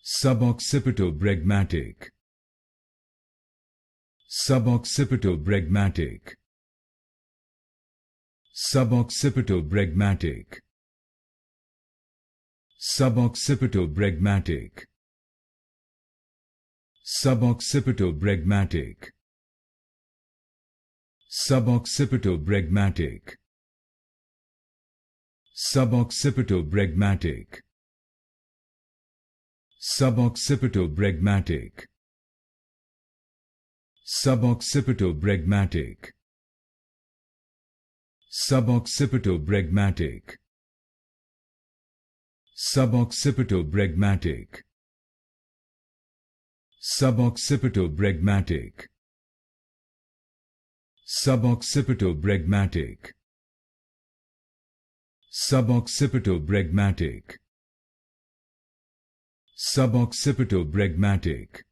Suboccipitobregmatic. Suboccipitobregmatic. Suboccipitobregmatic. Suboccipitobregmatic. Suboccipitobregmatic. Suboccipitobregmatic. Suboccipitobregmatic. Suboccipitobregmatic. Suboccipitobregmatic. Suboccipitobregmatic. Suboccipitobregmatic. Suboccipitobregmatic. Suboccipitobregmatic. Suboccipitobregmatic. Suboccipitobregmatic.